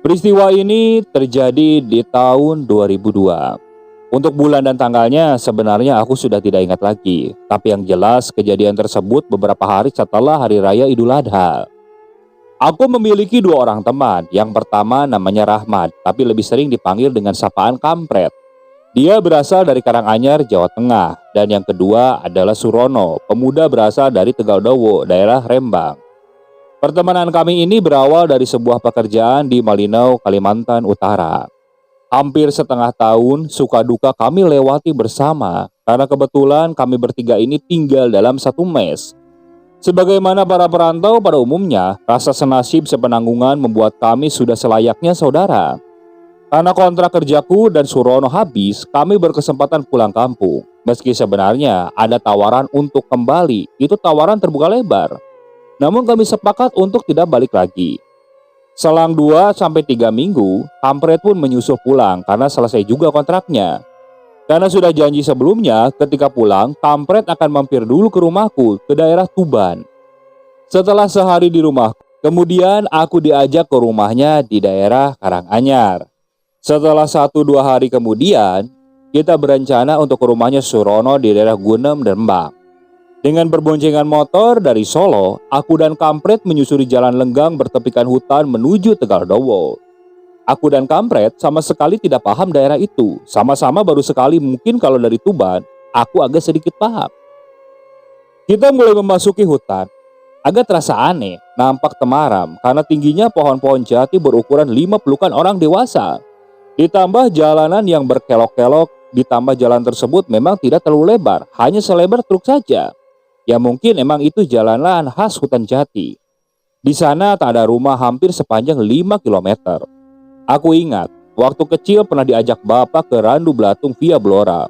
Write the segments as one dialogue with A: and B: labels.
A: Peristiwa ini terjadi di tahun 2002. Untuk bulan dan tanggalnya sebenarnya aku sudah tidak ingat lagi. Tapi yang jelas kejadian tersebut beberapa hari setelah Hari Raya Idul Adha. Aku memiliki dua orang teman. Yang pertama namanya Rahmat, tapi lebih sering dipanggil dengan sapaan Kampret. Dia berasal dari Karanganyar, Jawa Tengah. Dan yang kedua adalah Surono, pemuda berasal dari Tegaldowo, daerah Rembang. Pertemanan kami ini berawal dari sebuah pekerjaan di Malinau, Kalimantan Utara. Hampir setengah tahun suka duka kami lewati bersama karena kebetulan kami bertiga ini tinggal dalam satu mes. Sebagaimana para perantau pada umumnya, rasa senasib sepenanggungan membuat kami sudah selayaknya saudara. Karena kontrak kerjaku dan Surono habis, kami berkesempatan pulang kampung. Meski sebenarnya ada tawaran untuk kembali, itu tawaran terbuka lebar. Namun kami sepakat untuk tidak balik lagi. Selang 2-3 minggu, Kampret pun menyusul pulang karena selesai juga kontraknya. Karena sudah janji sebelumnya, ketika pulang, Kampret akan mampir dulu ke rumahku ke daerah Tuban. Setelah sehari di rumah, kemudian aku diajak ke rumahnya di daerah Karanganyar. Setelah 1-2 hari kemudian, kita berencana untuk ke rumahnya Surono di daerah Gunem dan Rembang. Dengan berboncengan motor dari Solo, aku dan Kampret menyusuri jalan lenggang bertepikan hutan menuju Tegaldowo. Aku dan Kampret sama sekali tidak paham daerah itu. Sama-sama baru sekali, mungkin kalau dari Tuban, aku agak sedikit paham. Kita mulai memasuki hutan. Agak terasa aneh, nampak temaram karena tingginya pohon-pohon jati berukuran 5 pelukan orang dewasa. Ditambah jalanan yang berkelok-kelok, ditambah jalan tersebut memang tidak terlalu lebar, hanya selebar truk saja. Ya mungkin emang itu jalanan khas hutan jati. Di sana tak ada rumah hampir sepanjang 5 km. Aku ingat, waktu kecil pernah diajak bapak ke Randu Blatung via Blora.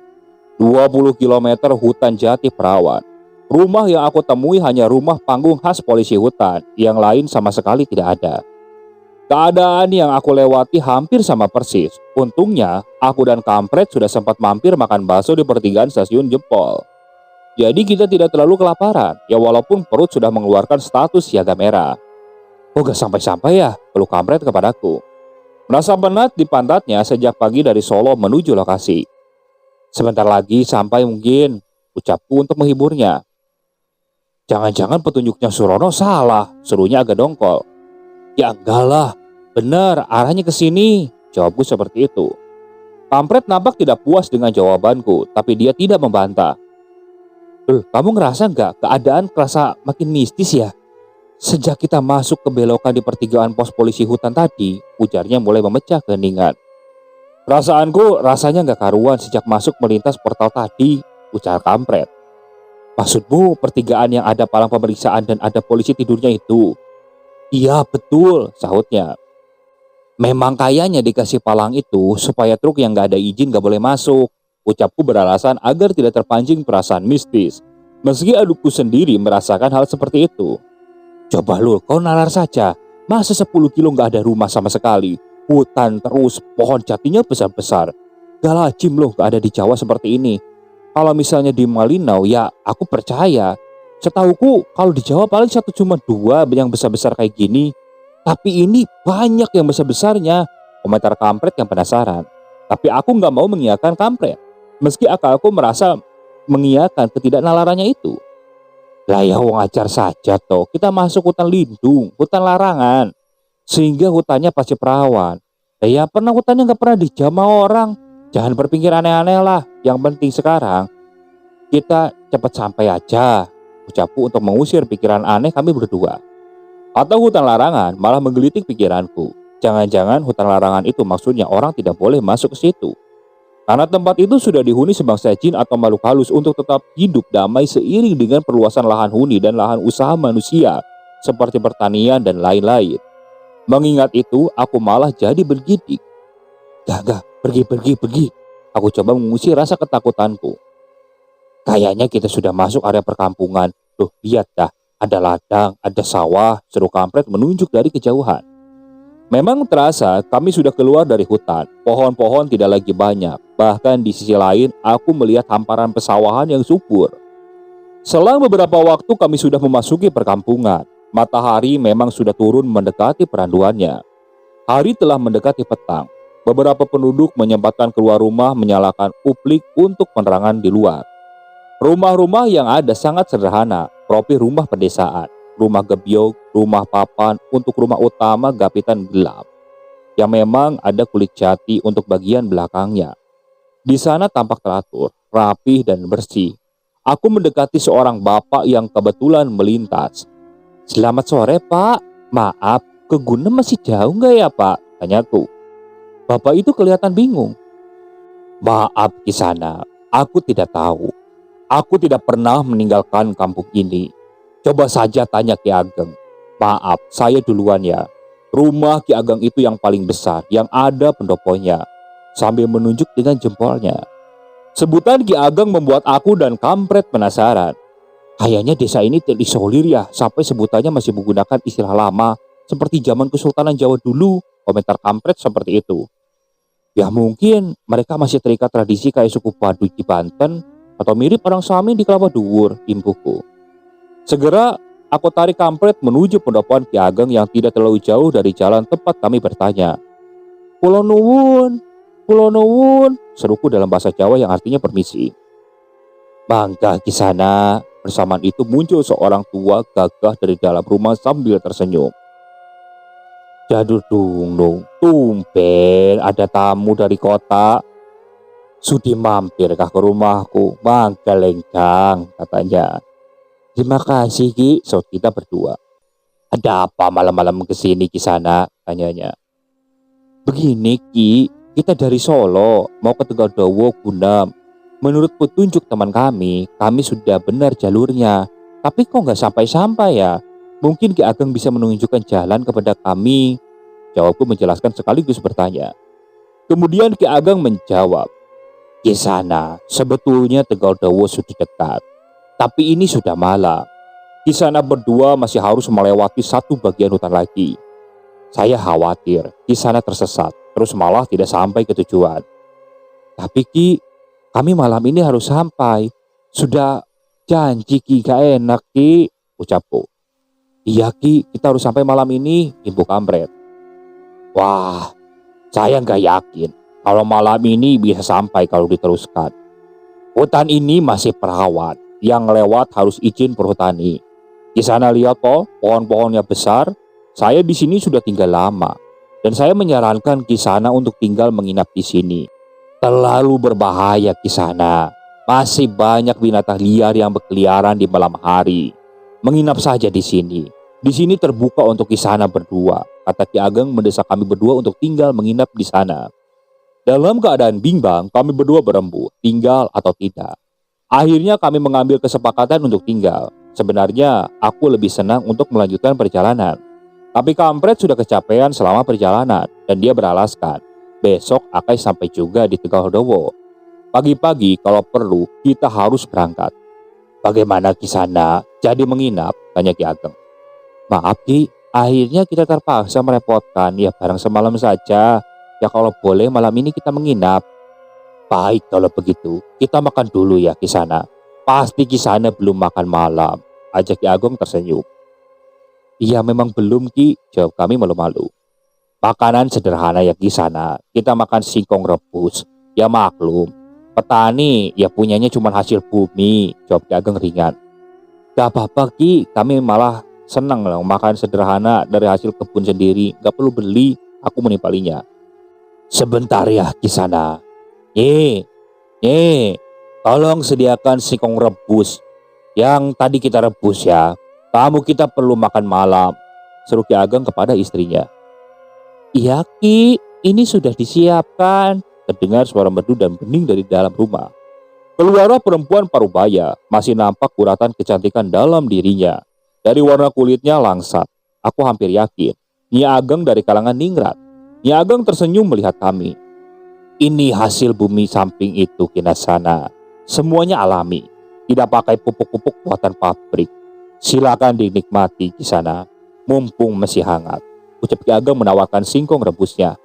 A: 20 km hutan jati perawan. Rumah yang aku temui hanya rumah panggung khas polisi hutan, yang lain sama sekali tidak ada. Keadaan yang aku lewati hampir sama persis. Untungnya, aku dan Kampret sudah sempat mampir makan bakso di pertigaan stasiun Jempol. Jadi kita tidak terlalu kelaparan, ya walaupun perut sudah mengeluarkan status siaga merah. Oh gak sampai-sampai ya, keluh Kampret kepadaku. Merasa penat di pantatnya sejak pagi dari Solo menuju lokasi. Sebentar lagi sampai mungkin, ucapku untuk menghiburnya. Jangan-jangan petunjuknya Surono salah, serunya agak dongkol. Ya enggak lah, benar arahnya ke sini, jawabku seperti itu. Kampret nampak tidak puas dengan jawabanku, tapi dia tidak membantah. Kamu ngerasa nggak keadaan kerasa makin mistis ya? Sejak kita masuk ke belokan di pertigaan pos polisi hutan tadi, ujarnya mulai memecah keheningan. Perasaanku rasanya nggak karuan sejak masuk melintas portal tadi, ujar Kampret. Maksudmu pertigaan yang ada palang pemeriksaan dan ada polisi tidurnya itu? Iya betul, sahutnya. Memang kayaknya dikasih palang itu supaya truk yang nggak ada izin nggak boleh masuk. Ucapku beralasan agar tidak terpancing perasaan mistis. Meski adukku sendiri merasakan hal seperti itu. Coba lu, kau nalar saja. Masa 10 kilo nggak ada rumah sama sekali. Hutan terus, pohon jatinya besar-besar. Gak lazim loh gak ada di Jawa seperti ini. Kalau misalnya di Malinau ya aku percaya. Setauku kalau di Jawa paling satu cuma 2 yang besar-besar kayak gini. Tapi ini banyak yang besar-besarnya. Komentar Kampret yang penasaran. Tapi aku nggak mau mengiyakan Kampret. Meski akalku merasa mengiyakan ketidaknalarannya itu. Lah ya wajar saja toh, kita masuk hutan lindung, hutan larangan. Sehingga hutannya pasti perawan. Ya pernah hutannya nggak pernah dijamah orang. Jangan berpikir aneh-aneh lah. Yang penting sekarang kita cepat sampai aja. Ucapku untuk mengusir pikiran aneh kami berdua. Atau hutan larangan malah menggelitik pikiranku. Jangan-jangan hutan larangan itu maksudnya orang tidak boleh masuk ke situ. Karena tempat itu sudah dihuni sebangsa jin atau makhluk halus untuk tetap hidup damai seiring dengan perluasan lahan huni dan lahan usaha manusia seperti pertanian dan lain-lain. Mengingat itu, aku malah jadi bergidik. Gak, pergi. Aku coba mengusir rasa ketakutanku. Kayaknya kita sudah masuk area perkampungan. Tuh, lihat dah, ada ladang, ada sawah, seru Kampret menunjuk dari kejauhan. Memang terasa kami sudah keluar dari hutan. Pohon-pohon tidak lagi banyak. Bahkan di sisi lain aku melihat hamparan pesawahan yang subur. Selang beberapa waktu kami sudah memasuki perkampungan. Matahari memang sudah turun mendekati peranduannya. Hari telah mendekati petang. Beberapa penduduk menyempatkan keluar rumah menyalakan uplik untuk penerangan di luar. Rumah-rumah yang ada sangat sederhana, seperti rumah pedesaan, rumah gebyok, rumah papan untuk rumah utama gapitan gelap, yang memang ada kulit jati untuk bagian belakangnya. Di sana tampak teratur, rapih dan bersih. Aku mendekati seorang bapak yang kebetulan melintas. "Selamat sore, Pak. Maaf, ke Guna masih jauh nggak ya, Pak?" tanyaku. Bapak itu kelihatan bingung. "Maaf, Kisana, aku tidak tahu. Aku tidak pernah meninggalkan kampung ini. Coba saja tanya Ki Ageng. Maaf, saya duluan ya. Rumah Ki Ageng itu yang paling besar, yang ada pendoponya," sambil menunjuk dengan jempolnya. Sebutan Ki Ageng membuat aku dan kampret penasaran. Kayaknya desa ini terisolir ya, sampai sebutannya masih menggunakan istilah lama, seperti zaman Kesultanan Jawa dulu, komentar kampret seperti itu. Ya mungkin mereka masih terikat tradisi kayak suku Baduy di Banten, atau mirip orang Samin di Kelapa Dhuwur, impuhku. Segera aku tarik kampret menuju pendopoan Ki Ageng yang tidak terlalu jauh dari jalan tempat kami bertanya. "Pulo nuwun, pulo nuwun," seruku dalam bahasa Jawa yang artinya permisi. "Mangga di sana." Bersamaan itu muncul seorang tua gagah dari dalam rumah sambil tersenyum. "Jadul dung, tumben ada tamu dari kota. Sudi mampirkah ke rumahku? Mangga lenggang," katanya. "Terima kasih Ki," saut kita berdua. "Ada apa malam-malam kesini Ki sana?" tanyanya. "Begini Ki, kita dari Solo mau ke Tegaldowo Guna. Menurut petunjuk teman kami sudah benar jalurnya. Tapi kok nggak sampai-sampai ya? Mungkin Ki Ageng bisa menunjukkan jalan kepada kami." Jawabku menjelaskan sekaligus bertanya. Kemudian Ki Ageng menjawab, "Ki sana, sebetulnya Tegaldowo sudah dekat. Tapi ini sudah malam. Ki sana berdua masih harus melewati satu bagian hutan lagi. Saya khawatir Ki sana tersesat, terus malah tidak sampai ke tujuan." "Tapi Ki, kami malam ini harus sampai. Sudah janji Ki, gak enak Ki," ucapku. "Iya Ki, kita harus sampai malam ini," imbu kampret. Wah, saya nggak yakin kalau malam ini bisa sampai kalau diteruskan. Hutan ini masih perawan, yang lewat harus izin perhutani. Di sana lihat toh, pohon-pohonnya besar. Saya di sini sudah tinggal lama, dan saya menyarankan Ki sana untuk tinggal menginap di sini. Terlalu berbahaya Ki sana. Masih banyak binatang liar yang berkeliaran di malam hari. Menginap saja di sini. Di sini terbuka untuk Ki sana berdua, kata Ki Ageng mendesak kami berdua untuk tinggal menginap di sana. Dalam keadaan bimbang, kami berdua berembuk, tinggal atau tidak. Akhirnya kami mengambil kesepakatan untuk tinggal. Sebenarnya aku lebih senang untuk melanjutkan perjalanan. Tapi kampret sudah kecapean selama perjalanan, dan dia beralaskan besok akan sampai juga di Tegaldowo. Pagi-pagi kalau perlu kita harus berangkat. "Bagaimana Ki sana? Jadi menginap?" tanya Ki Ageng. "Maaf Ki, akhirnya kita terpaksa merepotkan, ya barang semalam saja. Ya kalau boleh malam ini kita menginap." "Baik kalau begitu, kita makan dulu ya Ki sana. Pasti Ki sana belum makan malam," ajak Ki Ageng tersenyum. "Iya memang belum Ki," jawab kami malu-malu. "Makanan sederhana ya Ki sana. Kita makan singkong rebus. Ya maklum, petani ya punyanya cuma hasil bumi," jawab Ki Ageng ringan. "Gak apa-apa Ki, kami malah senang loh makan sederhana dari hasil kebun sendiri. Gak perlu beli," aku menimpalinya. "Sebentar ya Ki sana. Nye, tolong sediakan singkong rebus. Yang tadi kita rebus ya. Tamu kita perlu makan malam," seru Ki Ageng kepada istrinya. "Iya Ki, ini sudah disiapkan," terdengar suara merdu dan bening dari dalam rumah. Keluarlah perempuan parubaya, masih nampak guratan kecantikan dalam dirinya. Dari warna kulitnya langsat, aku hampir yakin Nyi Ageng dari kalangan ningrat. Nyi Ageng tersenyum melihat kami. "Ini hasil bumi samping itu Kinasana. Semuanya alami, tidak pakai pupuk-pupuk buatan pabrik. Silakan dinikmati di sana, mumpung masih hangat," ucap Ki Ageng menawarkan singkong rebusnya.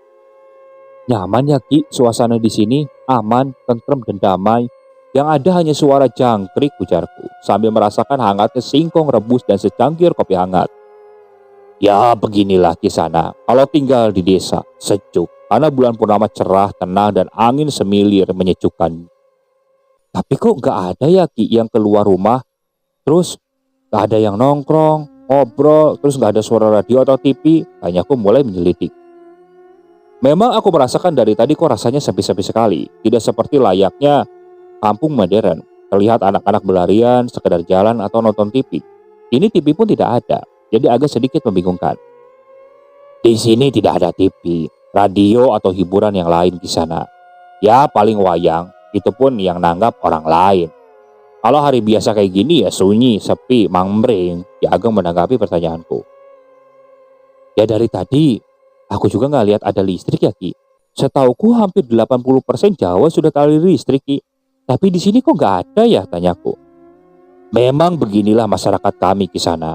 A: "Nyaman ya Ki, suasana di sini aman, tentrem dan damai. Yang ada hanya suara jangkrik," ujarku sambil merasakan hangatnya singkong rebus dan secangkir kopi hangat. Ya beginilah Kisana, kalau tinggal di desa, sejuk, karena bulan purnama cerah, tenang, dan angin semilir menyejukkan. Tapi kok nggak ada ya Ki yang keluar rumah, terus nggak ada yang nongkrong, ngobrol, terus nggak ada suara radio atau TV, tanyaku mulai menyelidik. Memang aku merasakan dari tadi kok rasanya sepi-sepi sekali, tidak seperti layaknya kampung modern. Terlihat anak-anak berlarian, sekedar jalan atau nonton TV. Ini TV pun tidak ada, jadi agak sedikit membingungkan. Di sini tidak ada TV, radio atau hiburan yang lain di sana. Ya paling wayang, itu pun yang nanggap orang lain. Kalau hari biasa kayak gini ya sunyi, sepi, mangmring. Ki Ageng menanggapi pertanyaanku. Ya dari tadi, aku juga nggak lihat ada listrik ya Ki. Setauku hampir 80% Jawa sudah teraliri listrik Ki. Tapi di sini kok nggak ada ya, tanyaku. Memang beginilah masyarakat kami di sana.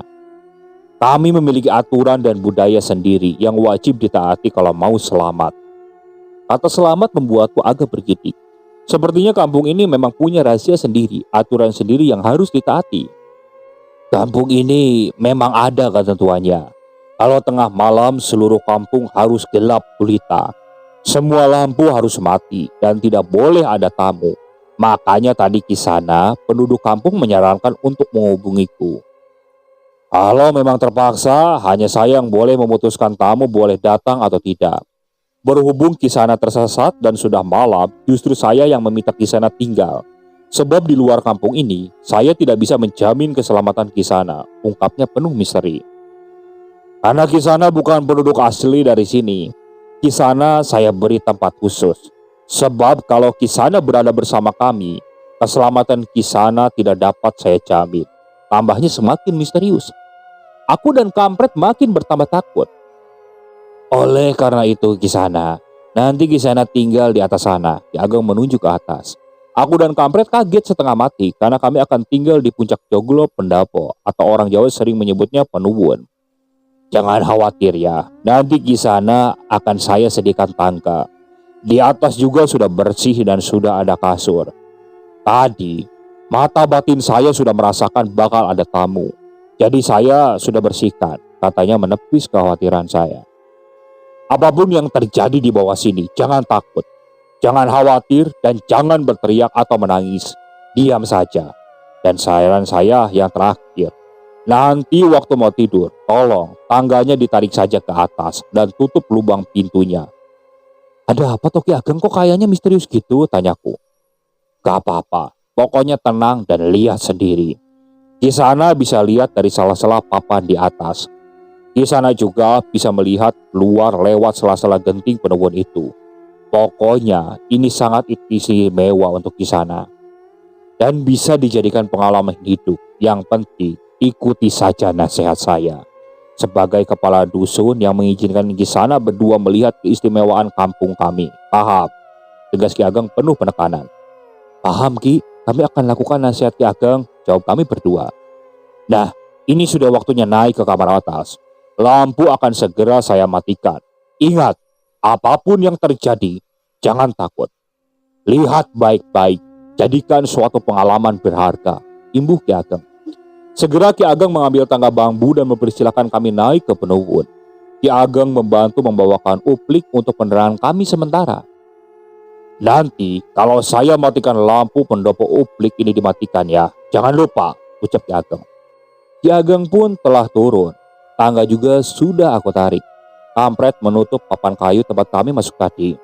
A: Kami memiliki aturan dan budaya sendiri yang wajib ditaati kalau mau selamat. Kata selamat membuatku agak bergidik. Sepertinya kampung ini memang punya rahasia sendiri, aturan sendiri yang harus ditaati. Kampung ini memang ada ketentuannya. Kalau tengah malam seluruh kampung harus gelap gulita. Semua lampu harus mati dan tidak boleh ada tamu. Makanya tadi Kisana, penduduk kampung menyarankan untuk menghubungiku. Kalau memang terpaksa, hanya saya yang boleh memutuskan tamu boleh datang atau tidak. Berhubung Kisana tersesat dan sudah malam, justru saya yang meminta Kisana tinggal. Sebab di luar kampung ini, saya tidak bisa menjamin keselamatan Kisana, ungkapnya penuh misteri. Karena Kisana bukan penduduk asli dari sini, Kisana saya beri tempat khusus. Sebab kalau Kisana berada bersama kami, keselamatan Kisana tidak dapat saya jamin. Tambahnya semakin misterius. Aku dan kampret makin bertambah takut. Oleh karena itu Kisana, nanti Kisana tinggal di atas sana. Ki Ageng menunjuk ke atas. Aku dan kampret kaget setengah mati karena kami akan tinggal di puncak Joglo Pendapo atau orang Jawa sering menyebutnya Penuwun. Jangan khawatir ya, nanti Kisana akan saya sediakan tangga. Di atas juga sudah bersih dan sudah ada kasur. Tadi, mata batin saya sudah merasakan bakal ada tamu. Jadi saya sudah bersihkan, katanya menepis kekhawatiran saya. Apapun yang terjadi di bawah sini, jangan takut. Jangan khawatir dan jangan berteriak atau menangis. Diam saja. Dan saran saya yang terakhir, nanti waktu mau tidur, tolong tangganya ditarik saja ke atas dan tutup lubang pintunya. Ada apa toh Ki Ageng kok kayaknya misterius gitu, tanyaku. Gak apa-apa, pokoknya tenang dan lihat sendiri. Kisana bisa lihat dari sela-sela papan di atas. Kisana juga bisa melihat luar lewat sela-sela genting Penuwun itu. Pokoknya ini sangat istimewa untuk Kisana. Dan bisa dijadikan pengalaman hidup. Yang penting ikuti saja nasihat saya. Sebagai kepala dusun yang mengizinkan Kisana berdua melihat keistimewaan kampung kami. Paham? Tegas Ki Ageng penuh penekanan. Paham Ki, kami akan lakukan nasihat Ki Ageng, jawab kami berdua. Nah, ini sudah waktunya naik ke kamar atas. Lampu akan segera saya matikan. Ingat, apapun yang terjadi, jangan takut. Lihat baik-baik, jadikan suatu pengalaman berharga. Imbuh Ki Ageng. Segera Ki Ageng mengambil tangga bambu dan mempersilahkan kami naik ke Penuwun. Ki Ageng membantu membawakan uplik untuk penerangan kami sementara. Nanti kalau saya matikan lampu pendopo uplik ini dimatikan ya. Jangan lupa, ucap Ki Ageng. Ki Ageng pun telah turun. Tangga juga sudah aku tarik. Kampret menutup papan kayu tempat kami masuk tadi.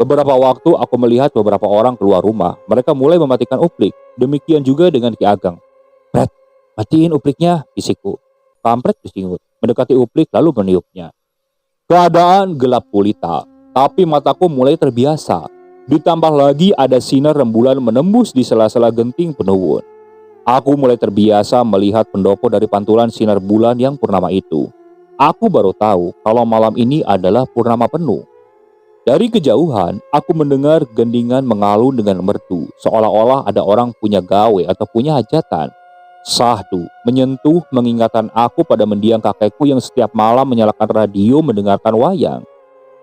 A: Beberapa waktu aku melihat beberapa orang keluar rumah. Mereka mulai mematikan uplik. Demikian juga dengan Ki Ageng. Pret, matiin upliknya, bisikku. Kampret bersingut, mendekati uplik lalu meniupnya. Keadaan gelap gulita, tapi mataku mulai terbiasa. Ditambah lagi ada sinar rembulan menembus di sela-sela genting Penuwun. Aku mulai terbiasa melihat pendopo dari pantulan sinar bulan yang purnama itu. Aku baru tahu kalau malam ini adalah purnama penuh. Dari kejauhan, aku mendengar gendingan mengalun dengan merdu, seolah-olah ada orang punya gawe atau punya hajatan. Sahdu menyentuh mengingatkan aku pada mendiang kakekku yang setiap malam menyalakan radio mendengarkan wayang.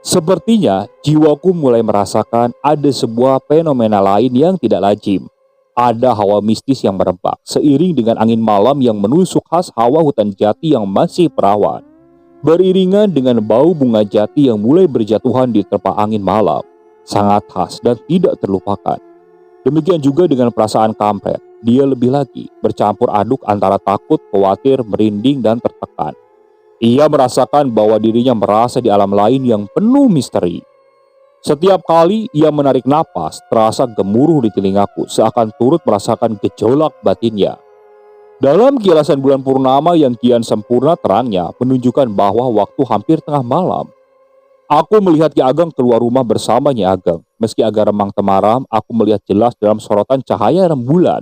A: Sepertinya jiwaku mulai merasakan ada sebuah fenomena lain yang tidak lazim. Ada hawa mistis yang merebak seiring dengan angin malam yang menusuk khas hawa hutan jati yang masih perawan. beriringan dengan bau bunga jati yang mulai berjatuhan di terpa angin malam. Sangat khas dan tidak terlupakan. Demikian juga dengan perasaan kampret. Dia lebih lagi bercampur aduk antara takut, khawatir, merinding, dan tertekan. Ia merasakan bahwa dirinya merasa di alam lain yang penuh misteri. Setiap kali ia menarik napas, terasa gemuruh di telingaku, seakan turut merasakan gejolak batinnya. Dalam kilasan bulan purnama yang kian sempurna terangnya, menunjukkan bahwa waktu hampir tengah malam. Aku melihat Ki Ageng keluar rumah bersama Nyi Ageng. Meski agak remang temaram, aku melihat jelas dalam sorotan cahaya rembulan.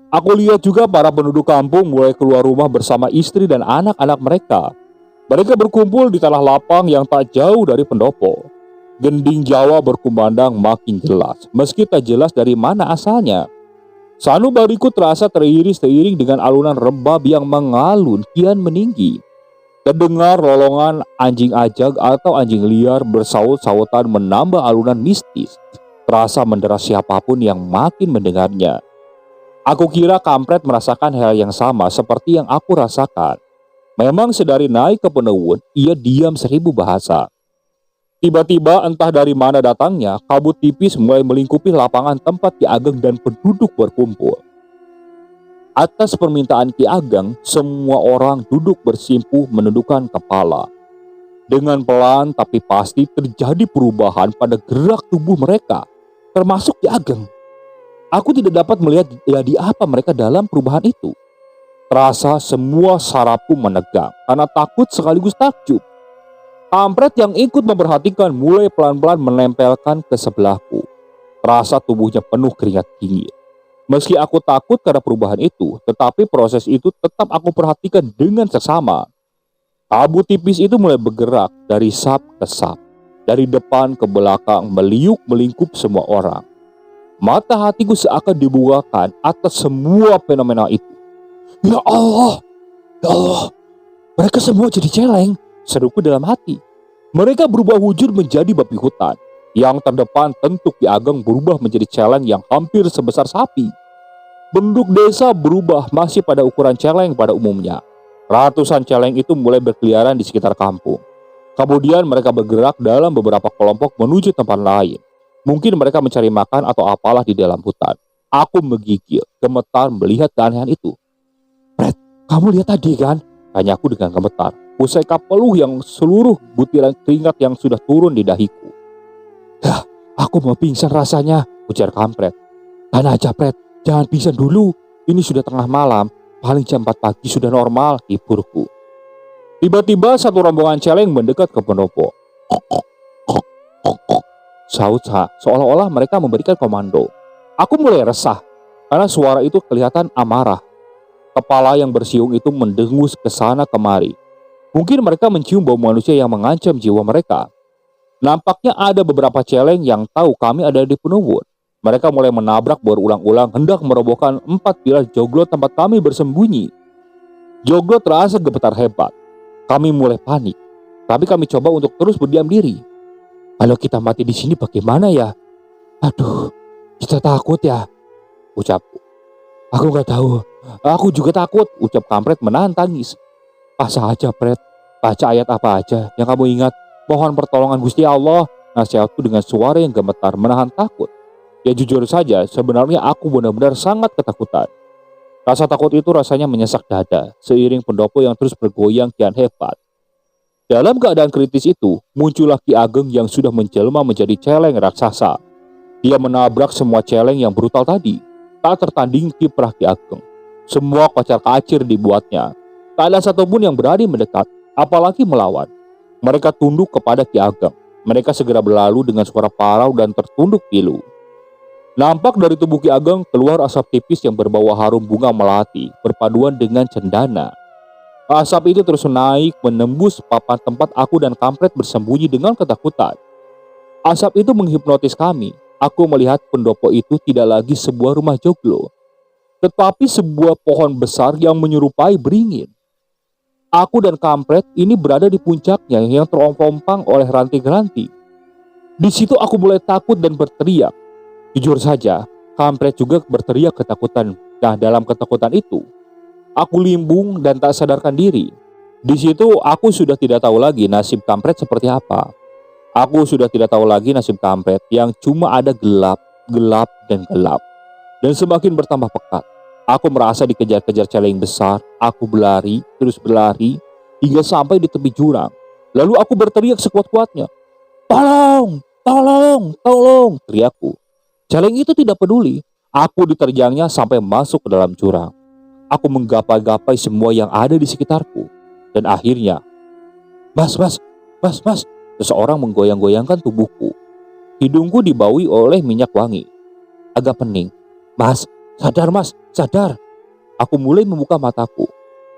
A: Aku lihat juga para penduduk kampung mulai keluar rumah bersama istri dan anak-anak mereka. Mereka berkumpul di tanah lapang yang tak jauh dari pendopo. Gending Jawa berkumandang makin jelas, meski tak jelas dari mana asalnya. Sanubariku terasa teriris seiring dengan alunan rembab yang mengalun kian meninggi. Terdengar lolongan anjing ajag atau anjing liar bersaut-sautan menambah alunan mistis. Terasa mendera siapapun yang makin mendengarnya. Aku kira kampret merasakan hal yang sama seperti yang aku rasakan. Memang sedari naik ke Penewun, ia diam 1000 bahasa. Tiba-tiba entah dari mana datangnya, kabut tipis mulai melingkupi lapangan tempat Ki Ageng dan penduduk berkumpul. Atas permintaan Ki Ageng, semua orang duduk bersimpuh menundukkan kepala. Dengan pelan tapi pasti terjadi perubahan pada gerak tubuh mereka, termasuk Ki Ageng. Aku tidak dapat melihat jadi apa mereka dalam perubahan itu. Terasa semua sarafku menegang karena takut sekaligus takjub. Kampret yang ikut memperhatikan mulai pelan-pelan menempelkan ke sebelahku. Terasa tubuhnya penuh keringat dingin. Meski aku takut karena perubahan itu, tetapi proses itu tetap aku perhatikan dengan seksama. Kabut tipis itu mulai bergerak dari sap ke sap, dari depan ke belakang, meliuk melingkup semua orang. Mata hatiku seakan dibukakan atas semua fenomena itu. Ya Allah, ya Allah, mereka semua jadi celeng. Seruku dalam hati. Mereka berubah wujud menjadi babi hutan. Yang terdepan tentu Ki Ageng berubah menjadi celeng yang hampir sebesar sapi. Penduduk desa berubah masih pada ukuran celeng pada umumnya. Ratusan celeng itu mulai berkeliaran di sekitar kampung. Kemudian mereka bergerak dalam beberapa kelompok menuju tempat lain. Mungkin mereka mencari makan atau apalah di dalam hutan. Aku menggigil, gemetar melihat keanehan itu. Fred, kamu lihat tadi kan? Tanyaku dengan gemetar. Usai kapeluh yang seluruh butiran keringat yang sudah turun di dahiku. Yah, aku mau pingsan rasanya, ujar kampret. Tahan aja, Fred, jangan pingsan dulu. Ini sudah tengah malam, paling jam 4 pagi sudah normal, hiburku. Tiba-tiba satu rombongan celeng mendekat ke pendopo. Saut seolah-olah mereka memberikan komando. Aku mulai resah, karena suara itu kelihatan amarah. Kepala yang bersiung itu mendengus ke sana kemari. Mungkin mereka mencium bau manusia yang mengancam jiwa mereka. Nampaknya ada beberapa celeng yang tahu kami ada di Penewun. Mereka mulai menabrak berulang-ulang hendak merobohkan 4 pilar joglo tempat kami bersembunyi. Joglo terasa gemetar hebat. Kami mulai panik, tapi kami coba untuk terus berdiam diri. Kalau kita mati di sini bagaimana ya? Aduh, kita takut ya, ucapku. Aku gak tahu, aku juga takut, ucap kampret menahan tangis. Pasang aja, Fred. Baca ayat apa aja yang kamu ingat. Mohon pertolongan Gusti Allah, nasihatku dengan suara yang gemetar menahan takut. Ya jujur saja, sebenarnya aku benar-benar sangat ketakutan. Rasa takut itu rasanya menyesak dada, seiring pendopo yang terus bergoyang kian hebat. Dalam keadaan kritis itu, muncullah Ki Ageng yang sudah menjelma menjadi celeng raksasa. Dia menabrak semua celeng yang brutal tadi. Tak tertanding kiprah Ki Ageng. Semua kocar-kacir dibuatnya. Tak ada satupun yang berani mendekat, apalagi melawan. Mereka tunduk kepada Ki Ageng. Mereka segera berlalu dengan suara parau dan tertunduk pilu. Nampak dari tubuh Ki Ageng keluar asap tipis yang berbau harum bunga melati, berpaduan dengan cendana. Asap itu terus naik menembus papan tempat aku dan kampret bersembunyi dengan ketakutan. Asap itu menghipnotis kami. Aku melihat pendopo itu tidak lagi sebuah rumah joglo, tetapi sebuah pohon besar yang menyerupai beringin. Aku dan kampret ini berada di puncaknya yang terompang oleh ranting-ranting. Di situ aku mulai takut dan berteriak. Jujur saja, kampret juga berteriak ketakutan. Nah, dalam ketakutan itu, aku limbung dan tak sadarkan diri. Di situ aku sudah tidak tahu lagi nasib kampret seperti apa. Aku sudah tidak tahu lagi nasib kampret yang cuma ada gelap, gelap, dan gelap. Dan semakin bertambah pekat. Aku merasa dikejar-kejar celeng besar. Aku berlari, terus berlari, hingga sampai di tepi jurang. Lalu aku berteriak sekuat-kuatnya. Tolong, tolong, tolong, teriakku. Celeng itu tidak peduli. Aku diterjangnya sampai masuk ke dalam jurang. Aku menggapai-gapai semua yang ada di sekitarku. Dan akhirnya, mas, seseorang menggoyang-goyangkan tubuhku. Hidungku dibaui oleh minyak wangi. Agak pening. Mas, sadar. Aku mulai membuka mataku.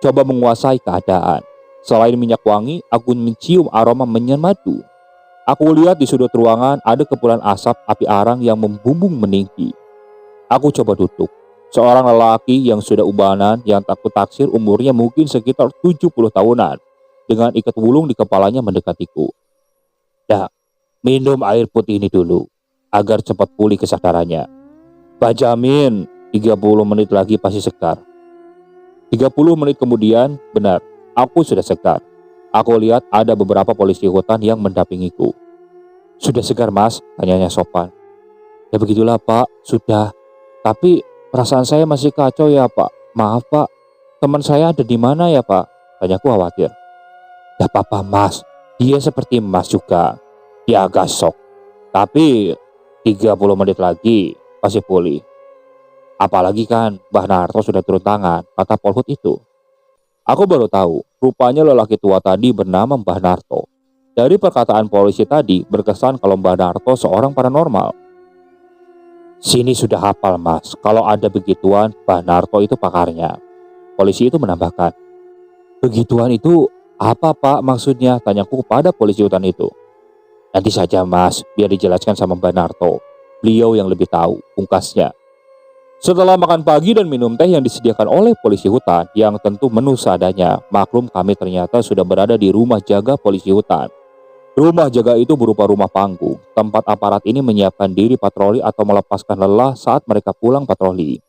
A: Coba menguasai keadaan. Selain minyak wangi, aku mencium aroma menyenmadu. Aku lihat di sudut ruangan ada kepulan asap api arang yang membumbung meninggi. Aku coba duduk. Seorang lelaki yang sudah ubanan yang takut taksir umurnya mungkin sekitar 70 tahunan. Dengan ikat wulung di kepalanya mendekatiku. Dak, minum air putih ini dulu, agar cepat pulih kesadarannya. Pak jamin, 30 menit lagi pasti segar. 30 menit kemudian, benar, aku sudah segar. Aku lihat ada beberapa polisi hutan yang mendampingiku. Sudah segar mas? Tanyanya sopan. Ya begitulah pak, sudah. Tapi perasaan saya masih kacau ya pak. Maaf pak, teman saya ada di mana ya pak? Tanyaku khawatir. Gak apa-apa mas, dia seperti mas juga. Dia agak shock. Tapi 30 menit lagi pasti pulih. Apalagi kan Mbah Narto sudah turun tangan, kata Polhut itu. Aku baru tahu, rupanya lelaki tua tadi bernama Mbah Narto. Dari perkataan polisi tadi, berkesan kalau Mbah Narto seorang paranormal. Sini sudah hafal mas, kalau ada begituan, Mbah Narto itu pakarnya. Polisi itu menambahkan. Begituan itu apa pak maksudnya? Tanyaku kepada polisi hutan itu. Nanti saja mas, biar dijelaskan sama Mbah Narto. Beliau yang lebih tahu, pungkasnya. Setelah makan pagi dan minum teh yang disediakan oleh polisi hutan, yang tentu menu seadanya, maklum kami ternyata sudah berada di rumah jaga polisi hutan. Rumah jaga itu berupa rumah panggung, tempat aparat ini menyiapkan diri patroli atau melepaskan lelah saat mereka pulang patroli.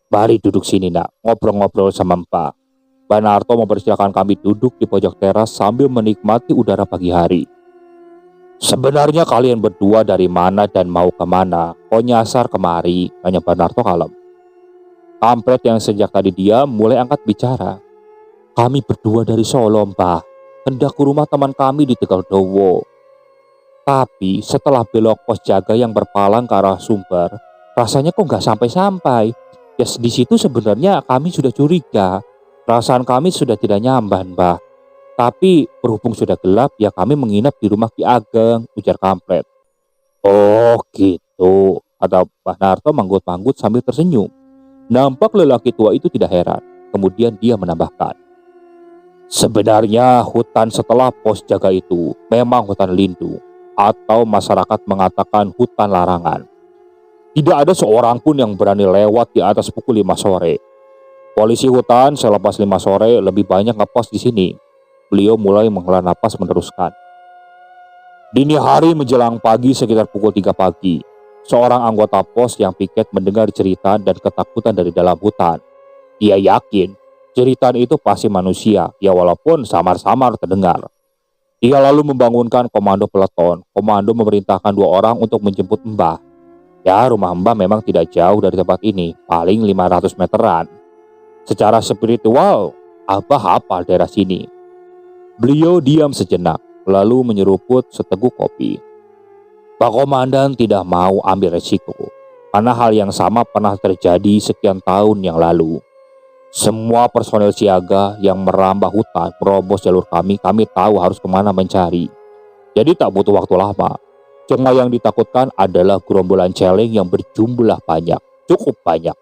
A: Mari duduk sini nak, ngobrol-ngobrol sama Mbak. Mbak Narto mempersilakan kami duduk di pojok teras sambil menikmati udara pagi hari. Sebenarnya kalian berdua dari mana dan mau kemana? Kok nyasar kemari? Tanya Mbak Narto kalem. Kampret yang sejak tadi diam mulai angkat bicara. Kami berdua dari Solo mbah, hendak ke rumah teman kami di Tegaldowo. Tapi setelah belok pos jaga yang berpalang ke arah Sumber, rasanya kok nggak sampai-sampai. Ya di situ sebenarnya kami sudah curiga. Perasaan kami sudah tidak nyamban mbah. Tapi berhubung sudah gelap, ya kami menginap di rumah Ki Ageng, ujar kampret. Oh gitu, kata Mbah Narto manggut-manggut sambil tersenyum. Nampak lelaki tua itu tidak heran. Kemudian dia menambahkan. Sebenarnya hutan setelah pos jaga itu memang hutan lindung. Atau masyarakat mengatakan hutan larangan. Tidak ada seorang pun yang berani lewat di atas pukul 5 sore. Polisi hutan selepas 5 sore lebih banyak ngepos di sini. Beliau mulai menghela napas meneruskan. Dini hari menjelang pagi sekitar pukul 3 pagi, seorang anggota pos yang piket mendengar cerita dan ketakutan dari dalam hutan. Dia yakin cerita itu pasti manusia, ya walaupun samar-samar terdengar. Dia lalu membangunkan komando peleton. Komando memerintahkan 2 orang untuk menjemput Mbah. Ya, rumah Mbah memang tidak jauh dari tempat ini, paling 500 meteran. Secara spiritual, Abah hafal daerah sini. Beliau diam sejenak, lalu menyeruput seteguk kopi. Pak Komandan tidak mau ambil resiko, karena hal yang sama pernah terjadi sekian tahun yang lalu. Semua personel siaga yang merambah hutan, merobos jalur kami tahu harus kemana mencari. Jadi tak butuh waktu lama. Cuma yang ditakutkan adalah gerombolan celeng yang berjumlah banyak, cukup banyak.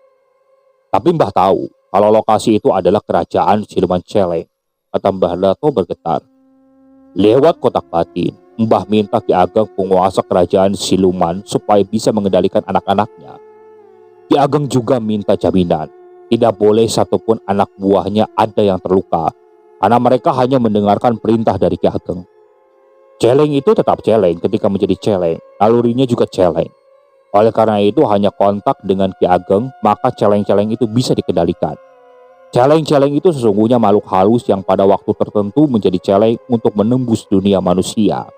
A: Tapi Mbah tahu, kalau lokasi itu adalah kerajaan siluman celeng. Kata Mbah Narto bergetar. Lewat kotak batin, Mbah minta Ki Ageng penguasa kerajaan siluman supaya bisa mengendalikan anak-anaknya. Ki Ageng juga minta jaminan, tidak boleh satupun anak buahnya ada yang terluka, karena mereka hanya mendengarkan perintah dari Ki Ageng. Celeng itu tetap celeng ketika menjadi celeng, nalurinya juga celeng. Oleh karena itu hanya kontak dengan Ki Ageng, maka celeng-celeng itu bisa dikendalikan. Celeng-celeng itu sesungguhnya makhluk halus yang pada waktu tertentu menjadi celeng untuk menembus dunia manusia.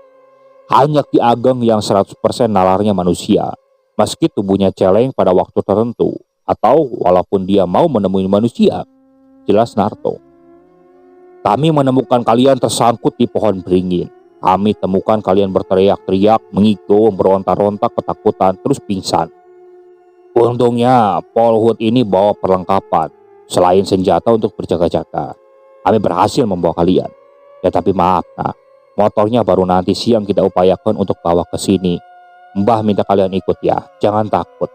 A: Hanya Ki Ageng yang 100% nalarnya manusia, meski tubuhnya celeng pada waktu tertentu, atau walaupun dia mau menemui manusia. Jelas Narto. Kami menemukan kalian tersangkut di pohon beringin. Kami temukan kalian berteriak-teriak, mengigo, berontak-rontak ketakutan, terus pingsan. Untungnya Polhut ini bawa perlengkapan. Selain senjata untuk berjaga-jaga, kami berhasil membawa kalian. Ya tapi maaf nah, motornya baru nanti siang kita upayakan untuk bawa ke sini. Mbah minta kalian ikut ya, jangan takut.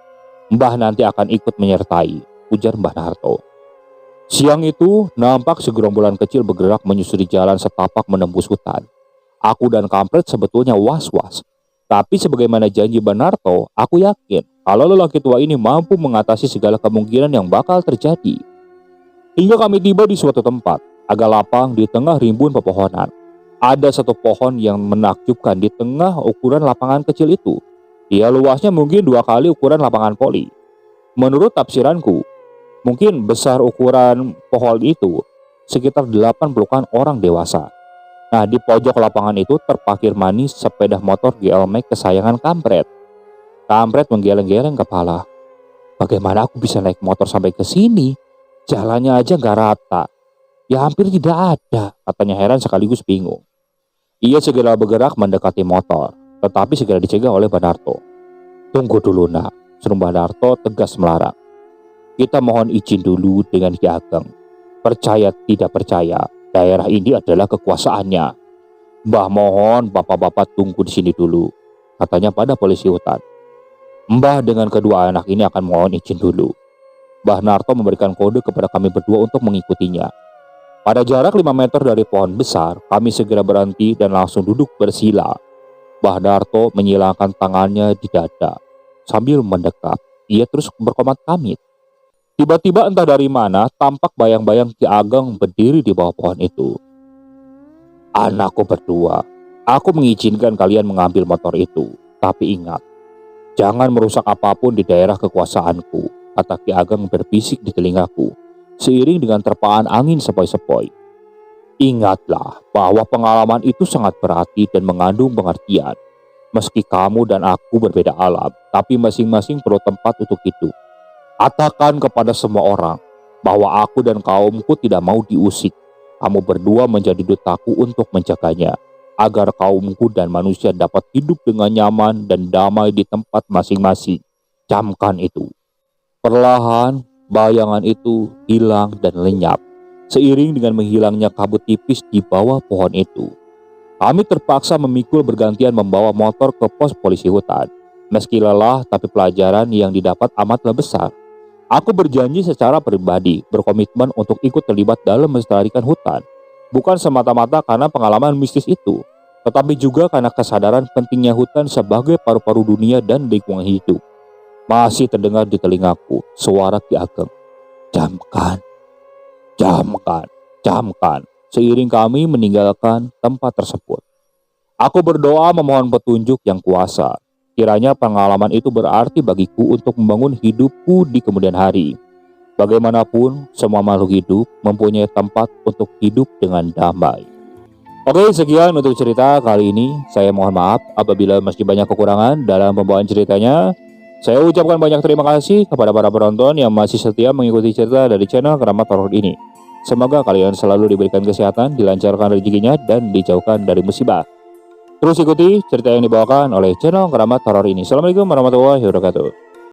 A: Mbah nanti akan ikut menyertai, ujar Mbah Narto. Siang itu nampak segerombolan kecil bergerak menyusuri jalan setapak menembus hutan. Aku dan Kampret sebetulnya was-was. Tapi sebagaimana janji Mbah Narto, aku yakin kalau lelaki tua ini mampu mengatasi segala kemungkinan yang bakal terjadi. Hingga kami tiba di suatu tempat, agak lapang di tengah rimbun pepohonan. Ada satu pohon yang menakjubkan di tengah ukuran lapangan kecil itu. Dia luasnya mungkin 2 kali ukuran lapangan voli. Menurut tafsiranku, mungkin besar ukuran pohon itu sekitar 80-an orang dewasa. Nah, di pojok lapangan itu terparkir manis sepeda motor GL-Max kesayangan Kampret. Kampret menggeleng-geleng kepala. Bagaimana aku bisa naik motor sampai ke sini? Jalannya aja nggak rata. Ya hampir tidak ada, katanya heran sekaligus bingung. Ia segera bergerak mendekati motor, tetapi segera dicegah oleh Mbah Narto. Tunggu dulu nak, seru Mbah Narto tegas melarang. Kita mohon izin dulu dengan Ki Ageng. Percaya tidak percaya, daerah ini adalah kekuasaannya. Mbah mohon bapak-bapak tunggu di sini dulu, katanya pada polisi hutan. Mbah dengan kedua anak ini akan mohon izin dulu. Mbah Narto memberikan kode kepada kami berdua untuk mengikutinya. Pada jarak 5 meter dari pohon besar, kami segera berhenti dan langsung duduk bersila. Mbah Narto menyilangkan tangannya di dada. Sambil mendekat, ia terus berkomat pamit. Tiba-tiba entah dari mana, tampak bayang-bayang Ki Ageng berdiri di bawah pohon itu. Anakku berdua, aku mengizinkan kalian mengambil motor itu. Tapi ingat, jangan merusak apapun di daerah kekuasaanku, kata Ki Ageng berbisik di telingaku, seiring dengan terpaan angin sepoi-sepoi. Ingatlah bahwa pengalaman itu sangat berarti dan mengandung pengertian. Meski kamu dan aku berbeda alam, tapi masing-masing perlu tempat untuk hidup. Katakan kepada semua orang bahwa aku dan kaumku tidak mau diusik. Kamu berdua menjadi dutaku untuk menjaganya, agar kaumku dan manusia dapat hidup dengan nyaman dan damai di tempat masing-masing. Camkan itu. Perlahan, bayangan itu hilang dan lenyap, seiring dengan menghilangnya kabut tipis di bawah pohon itu. Kami terpaksa memikul bergantian membawa motor ke pos polisi hutan. Meski lelah, tapi pelajaran yang didapat amatlah besar. Aku berjanji secara pribadi, berkomitmen untuk ikut terlibat dalam melestarikan hutan. Bukan semata-mata karena pengalaman mistis itu, tetapi juga karena kesadaran pentingnya hutan sebagai paru-paru dunia dan lingkungan hidup. Masih terdengar di telingaku suara Ki Ageng. Camkan, camkan, camkan. Seiring kami meninggalkan tempat tersebut. Aku berdoa memohon petunjuk yang kuasa. Kiranya pengalaman itu berarti bagiku untuk membangun hidupku di kemudian hari. Bagaimanapun, semua makhluk hidup mempunyai tempat untuk hidup dengan damai. Oke, sekian untuk cerita kali ini. Saya mohon maaf apabila masih banyak kekurangan dalam pembawaan ceritanya. Saya ucapkan banyak terima kasih kepada para penonton yang masih setia mengikuti cerita dari channel Keramat Horor ini. Semoga kalian selalu diberikan kesehatan, dilancarkan rezekinya, dan dijauhkan dari musibah. Terus ikuti cerita yang dibawakan oleh channel Keramat Horor ini. Assalamualaikum warahmatullahi wabarakatuh.